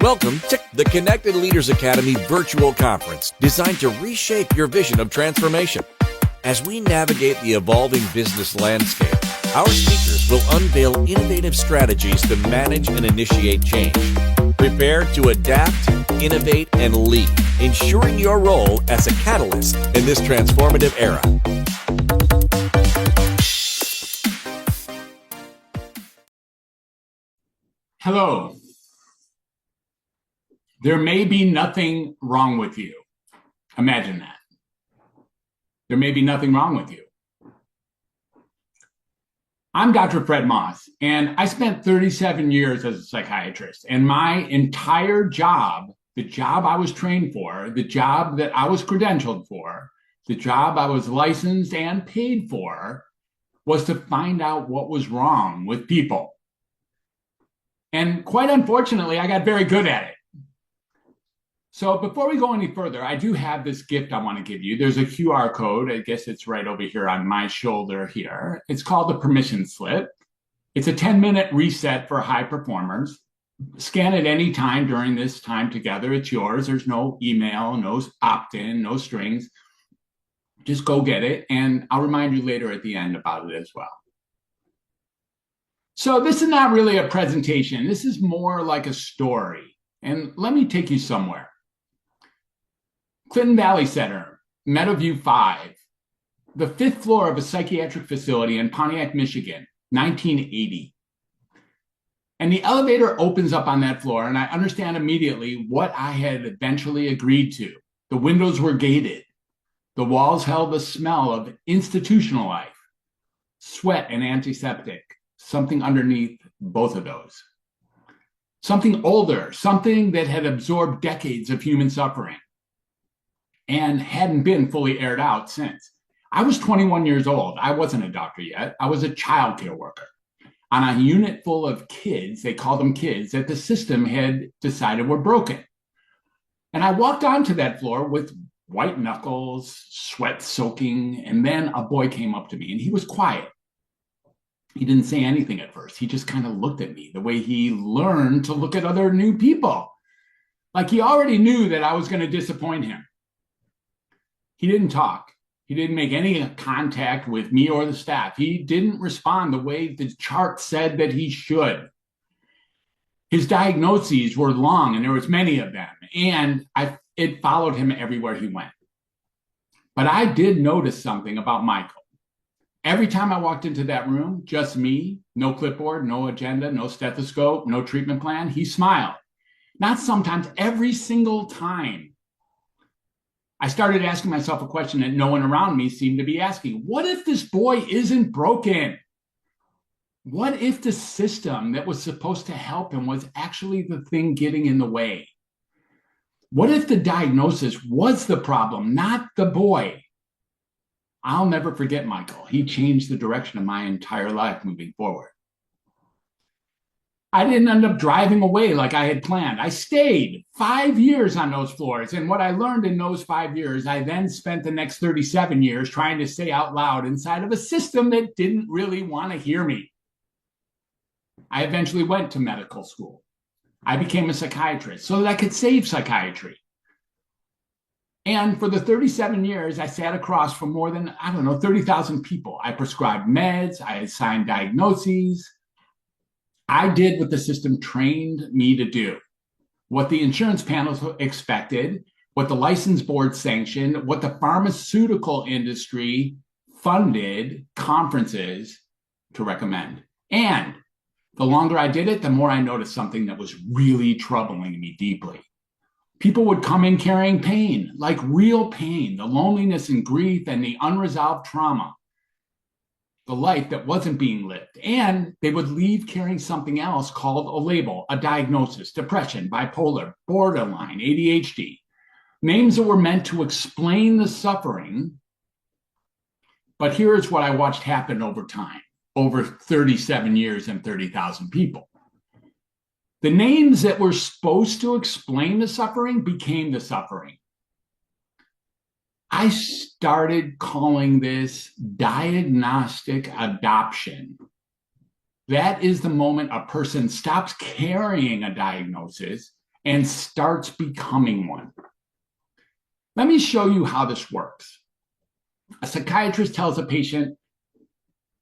Welcome to the Connected Leaders Academy virtual conference designed to reshape your vision of transformation. As we navigate the evolving business landscape, our speakers will unveil innovative strategies to manage and initiate change. Prepare to adapt, innovate, and lead, ensuring your role as a catalyst in this transformative era. Hello. There may be nothing wrong with you. Imagine that. There may be nothing wrong with you. I'm Dr. Fred Moss, and I spent 37 years as a psychiatrist, and my entire job, the job I was trained for, the job that I was credentialed for, the job I was licensed and paid for, was to find out what was wrong with people. And quite unfortunately, I got very good at it. So before we go any further, I do have this gift I want to give you. There's a QR code. I guess it's right over here on my shoulder here. It's called the permission slip. It's a 10-minute reset for high performers. Scan it any time during this time together. It's yours. There's no email, no opt-in, no strings. Just go get it, and I'll remind you later at the end about it as well. So this is not really a presentation. This is more like a story. And let me take you somewhere. Clinton Valley Center, Meadowview 5, the 5th floor of a psychiatric facility in Pontiac, Michigan, 1980. And the elevator opens up on that floor, and I understand immediately what I had eventually agreed to. The windows were gated. The walls held the smell of institutional life, sweat and antiseptic, something underneath both of those. Something older, something that had absorbed decades of human suffering and hadn't been fully aired out since. I was 21 years old. I wasn't a doctor yet. I was a child care worker on a unit full of kids, they called them kids, that the system had decided were broken. And I walked onto that floor with white knuckles, sweat soaking, and then a boy came up to me, and he was quiet. He didn't say anything at first. He just kind of looked at me the way he learned to look at other new people. Like he already knew that I was going to disappoint him. He didn't talk. He didn't make any contact with me or the staff. He didn't respond the way the chart said that he should. His diagnoses were long, and there was many of them, and it followed him everywhere he went. But I did notice something about Michael. Every time I walked into that room, just me, no clipboard, no agenda, no stethoscope, no treatment plan, he smiled. Not sometimes, every single time. I started asking myself a question that no one around me seemed to be asking. What if this boy isn't broken? What if the system that was supposed to help him was actually the thing getting in the way? What if the diagnosis was the problem, not the boy? I'll never forget Michael. He changed the direction of my entire life moving forward. I didn't end up driving away like I had planned. I stayed 5 years on those floors. And what I learned in those 5 years, I then spent the next 37 years trying to say out loud inside of a system that didn't really want to hear me. I eventually went to medical school. I became a psychiatrist so that I could save psychiatry. And for the 37 years, I sat across from more than, 30,000 people. I prescribed meds, I assigned diagnoses. I did what the system trained me to do, what the insurance panels expected, what the license board sanctioned, what the pharmaceutical industry funded conferences to recommend. And the longer I did it, the more I noticed something that was really troubling me deeply. People would come in carrying pain, like real pain, the loneliness and grief and the unresolved trauma, the life that wasn't being lived. And they would leave carrying something else called a label, a diagnosis, depression, bipolar, borderline, ADHD, names that were meant to explain the suffering. But here's what I watched happen over time, over 37 years and 30,000 people. The names that were supposed to explain the suffering became the suffering. I started calling this diagnostic adoption. That is the moment a person stops carrying a diagnosis and starts becoming one. Let me show you how this works. A psychiatrist tells a patient,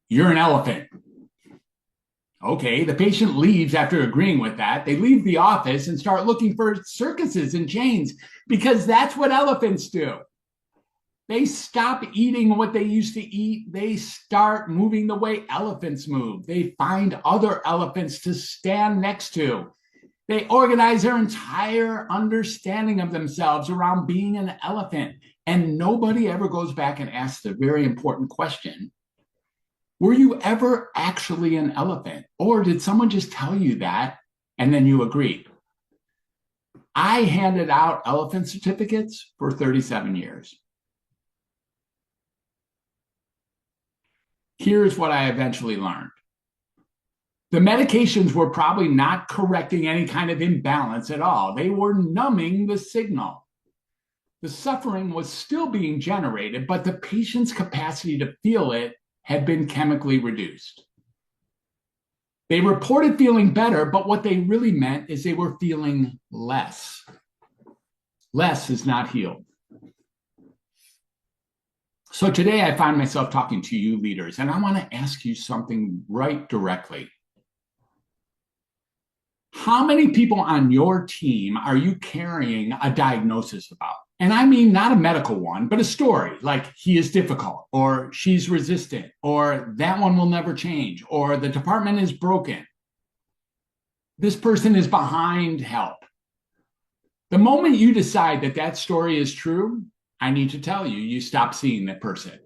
"You're an elephant." Okay, the patient leaves after agreeing with that. They leave the office and start looking for circuses and chains because that's what elephants do. They stop eating what they used to eat. They start moving the way elephants move. They find other elephants to stand next to. They organize their entire understanding of themselves around being an elephant. And nobody ever goes back and asks the very important question, were you ever actually an elephant? Or did someone just tell you that and then you agreed? I handed out elephant certificates for 37 years. Here's what I eventually learned. The medications were probably not correcting any kind of imbalance at all. They were numbing the signal. The suffering was still being generated, but the patient's capacity to feel it had been chemically reduced. They reported feeling better, but what they really meant is they were feeling less. Less is not healed. So today I find myself talking to you leaders, and I want to ask you something right directly. How many people on your team are you carrying a diagnosis about? And I mean not a medical one, but a story like he is difficult, or she's resistant, or that one will never change, or the department is broken. This person is behind help. The moment you decide that that story is true, I need to tell you, you stop seeing that person.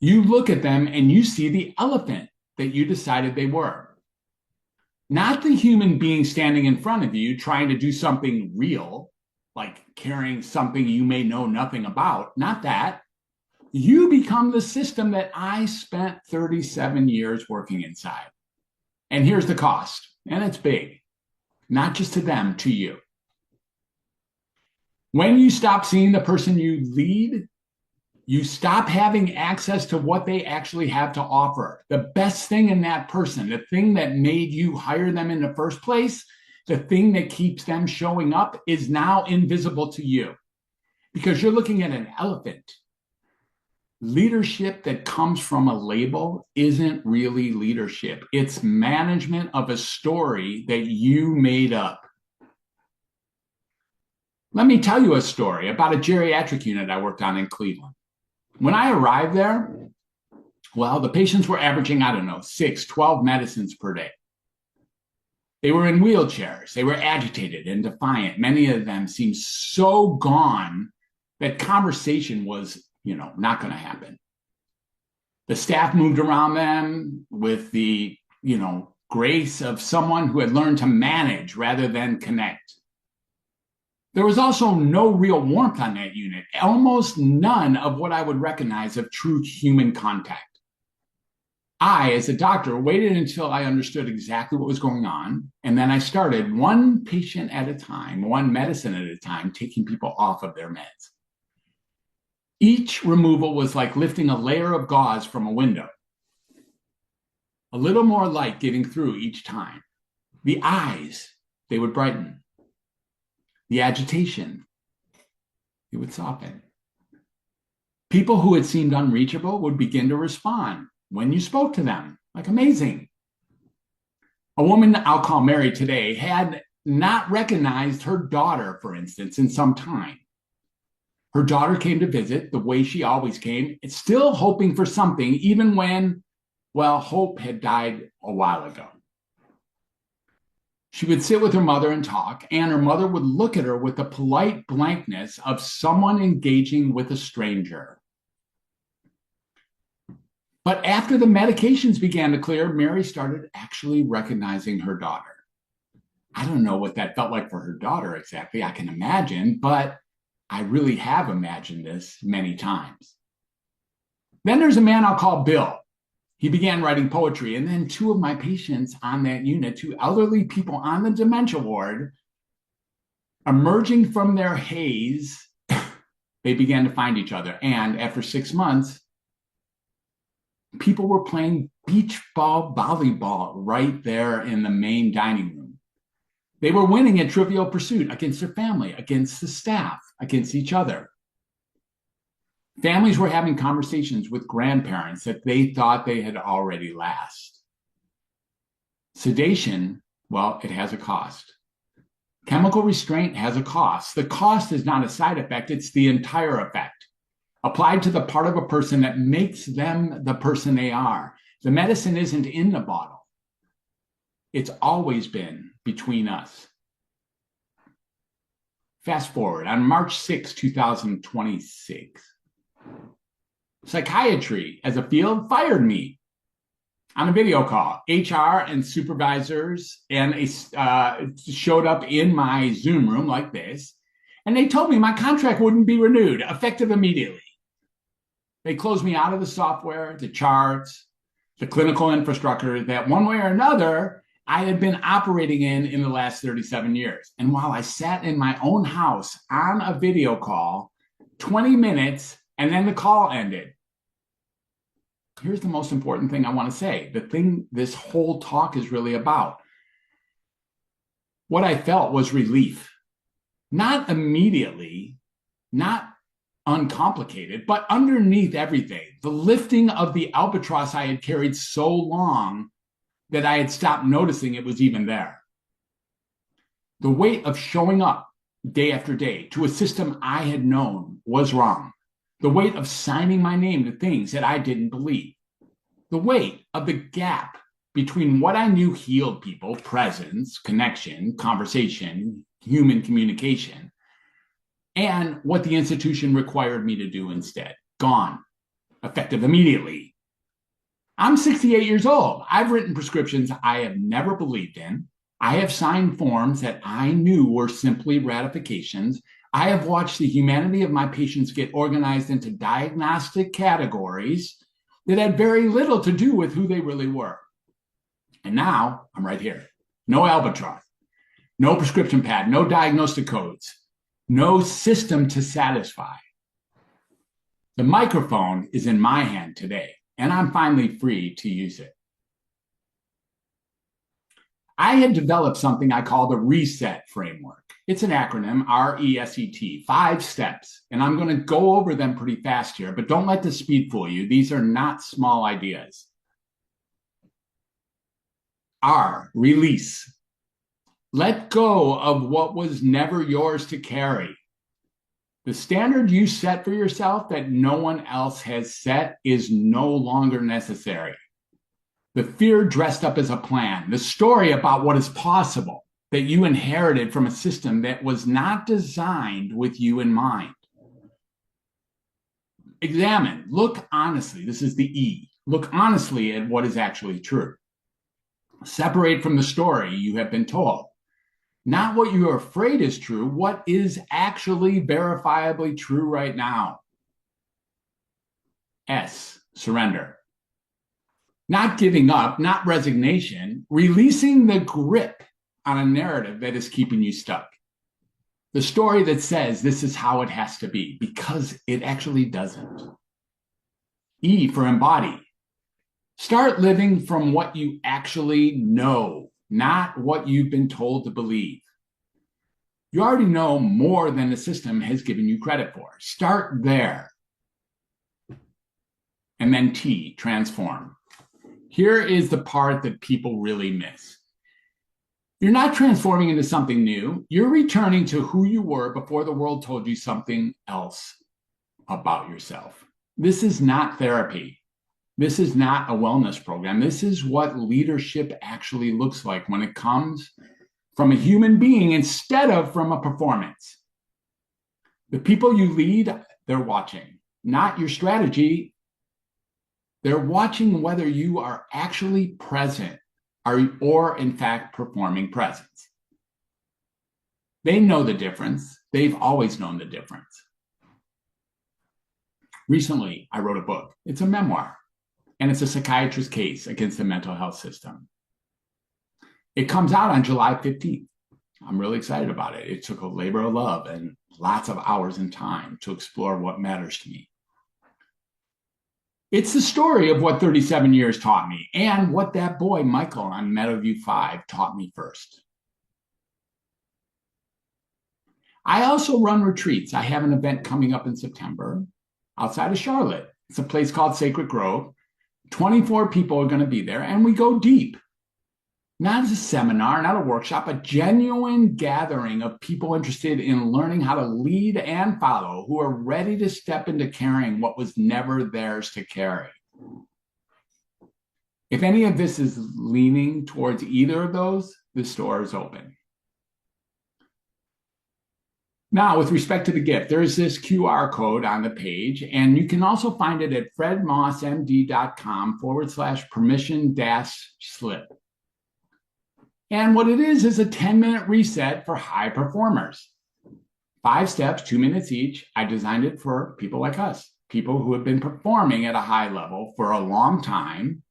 You look at them and you see the elephant that you decided they were. Not the human being standing in front of you trying to do something real, like carrying something you may know nothing about. Not that. You become the system that I spent 37 years working inside. And here's the cost, and it's big, not just to them, to you. When you stop seeing the person you lead, you stop having access to what they actually have to offer. The best thing in that person, the thing that made you hire them in the first place, the thing that keeps them showing up is now invisible to you because you're looking at an elephant. Leadership that comes from a label isn't really leadership. It's management of a story that you made up. Let me tell you a story about a geriatric unit I worked on in Cleveland. When I arrived there, well, the patients were averaging, 6, 12 medicines per day. They were in wheelchairs. They were agitated and defiant. Many of them seemed so gone that conversation was, not going to happen. The staff moved around them with the, grace of someone who had learned to manage rather than connect. There was also no real warmth on that unit, almost none of what I would recognize of true human contact. I, as a doctor, waited until I understood exactly what was going on, and then I started one patient at a time, one medicine at a time, taking people off of their meds. Each removal was like lifting a layer of gauze from a window. A little more light getting through each time. The eyes, they would brighten. The agitation, it would soften. People who had seemed unreachable would begin to respond when you spoke to them, like amazing. A woman I'll call Mary today had not recognized her daughter, for instance, in some time. Her daughter came to visit the way she always came, still hoping for something, even when, hope had died a while ago. She would sit with her mother and talk, and her mother would look at her with the polite blankness of someone engaging with a stranger. But after the medications began to clear, Mary started actually recognizing her daughter. I don't know what that felt like for her daughter exactly. I can imagine, but I really have imagined this many times. Then there's a man I'll call Bill. He began writing poetry, and then two of my patients on that unit, two elderly people on the dementia ward, emerging from their haze, they began to find each other. And after 6 months, people were playing beach ball volleyball right there in the main dining room. They were winning at Trivial Pursuit against their family, against the staff, against each other. Families were having conversations with grandparents that they thought they had already lost. Sedation, well, it has a cost. Chemical restraint has a cost. The cost is not a side effect, it's the entire effect, applied to the part of a person that makes them the person they are. The medicine isn't in the bottle. It's always been between us. Fast forward, on March 6, 2026, psychiatry as a field fired me on a video call. HR and supervisors showed up in my Zoom room like this, and they told me my contract wouldn't be renewed, effective immediately. They closed me out of the software, the charts, the clinical infrastructure that one way or another I had been operating in the last 37 years. And while I sat in my own house on a video call, 20 minutes, and then the call ended. Here's the most important thing I want to say, the thing this whole talk is really about. What I felt was relief. Not immediately, not uncomplicated, but underneath everything, the lifting of the albatross I had carried so long that I had stopped noticing it was even there. The weight of showing up day after day to a system I had known was wrong. The weight of signing my name to things that I didn't believe. The weight of the gap between what I knew healed people, presence, connection, conversation, human communication, and what the institution required me to do instead. Gone. Effective immediately. I'm 68 years old. I've written prescriptions I have never believed in. I have signed forms that I knew were simply ratifications. I have watched the humanity of my patients get organized into diagnostic categories that had very little to do with who they really were. And now I'm right here. No albatross, no prescription pad, no diagnostic codes, no system to satisfy. The microphone is in my hand today, and I'm finally free to use it. I had developed something I call the RESET framework. It's an acronym, RESET, 5 steps. And I'm going to go over them pretty fast here, but don't let the speed fool you. These are not small ideas. R, release. Let go of what was never yours to carry. The standard you set for yourself that no one else has set is no longer necessary. The fear dressed up as a plan, the story about what is possible that you inherited from a system that was not designed with you in mind. Examine, look honestly, this is the E, look honestly at what is actually true. Separate from the story you have been told. Not what you are afraid is true, what is actually verifiably true right now. S, surrender. Not giving up, not resignation, releasing the grip on a narrative that is keeping you stuck. The story that says this is how it has to be, because it actually doesn't. E for embody. Start living from what you actually know, not what you've been told to believe. You already know more than the system has given you credit for. Start there. And then T, transform. Here is the part that people really miss. You're not transforming into something new. You're returning to who you were before the world told you something else about yourself. This is not therapy. This is not a wellness program. This is what leadership actually looks like when it comes from a human being instead of from a performance. The people you lead, they're watching, not your strategy. They're watching whether you are actually present or in fact performing presence. They know the difference. They've always known the difference. Recently, I wrote a book. It's a memoir, and it's a psychiatrist's case against the mental health system. It comes out on July 15th. I'm really excited about it. It took a labor of love and lots of hours and time to explore what matters to me. It's the story of what 37 years taught me and what that boy, Michael, on Meadowview 5 taught me first. I also run retreats. I have an event coming up in September outside of Charlotte. It's a place called Sacred Grove. 24 people are going to be there, and we go deep. Not as a seminar, not a workshop, a genuine gathering of people interested in learning how to lead and follow, who are ready to step into carrying what was never theirs to carry. If any of this is leaning towards either of those, the store is open. Now, with respect to the gift, there's this QR code on the page, and you can also find it at fredmossmd.com/permission-slip. And what it is a 10-minute reset for high performers. 5 steps, 2 minutes each. I designed it for people like us, people who have been performing at a high level for a long time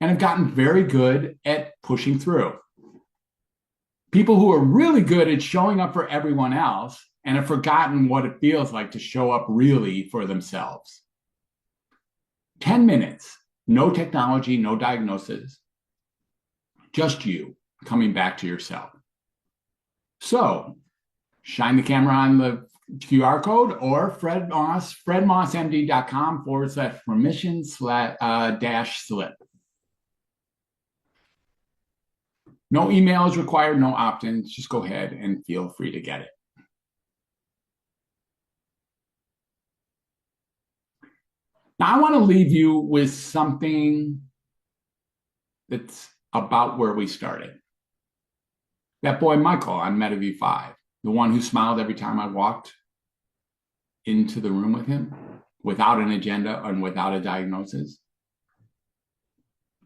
and have gotten very good at pushing through. People who are really good at showing up for everyone else and have forgotten what it feels like to show up really for themselves. 10 minutes, no technology, no diagnosis, just you coming back to yourself. So shine the camera on the QR code or fredmossmd.com/permission-slip. No email is required, no opt-ins. Just go ahead and feel free to get it. Now, I want to leave you with something that's about where we started. That boy, Michael, on MetaView 5, the one who smiled every time I walked into the room with him, without an agenda and without a diagnosis,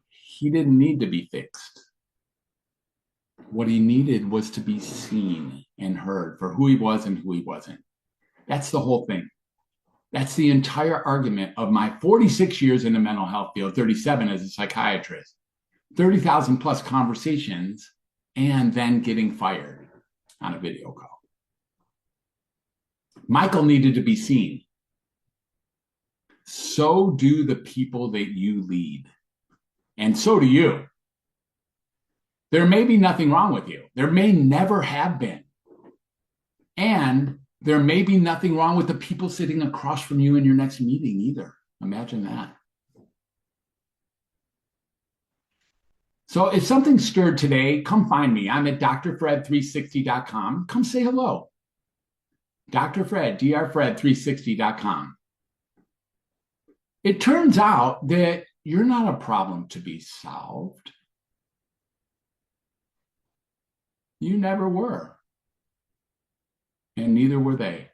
he didn't need to be fixed. What he needed was to be seen and heard for who he was and who he wasn't. That's the whole thing. That's the entire argument of my 46 years in the mental health field, 37 as a psychiatrist, 30,000 plus conversations, and then getting fired on a video call. Michael needed to be seen. So do the people that you lead. And so do you. There may be nothing wrong with you. There may never have been. And there may be nothing wrong with the people sitting across from you in your next meeting either. Imagine that. So if something stirred today, come find me. I'm at drfred360.com. Come say hello. Dr. Fred, drfred360.com. It turns out that you're not a problem to be solved. You never were. And neither were they.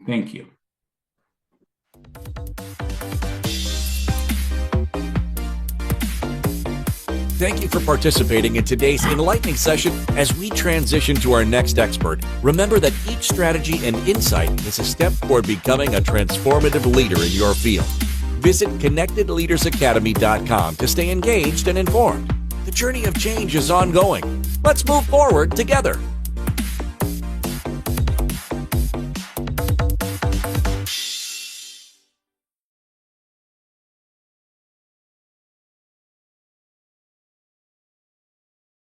Thank you. Thank you for participating in today's enlightening session. As we transition to our next expert, remember that each strategy and insight is a step toward becoming a transformative leader in your field. Visit connectedleadersacademy.com to stay engaged and informed. The journey of change is ongoing. Let's move forward together.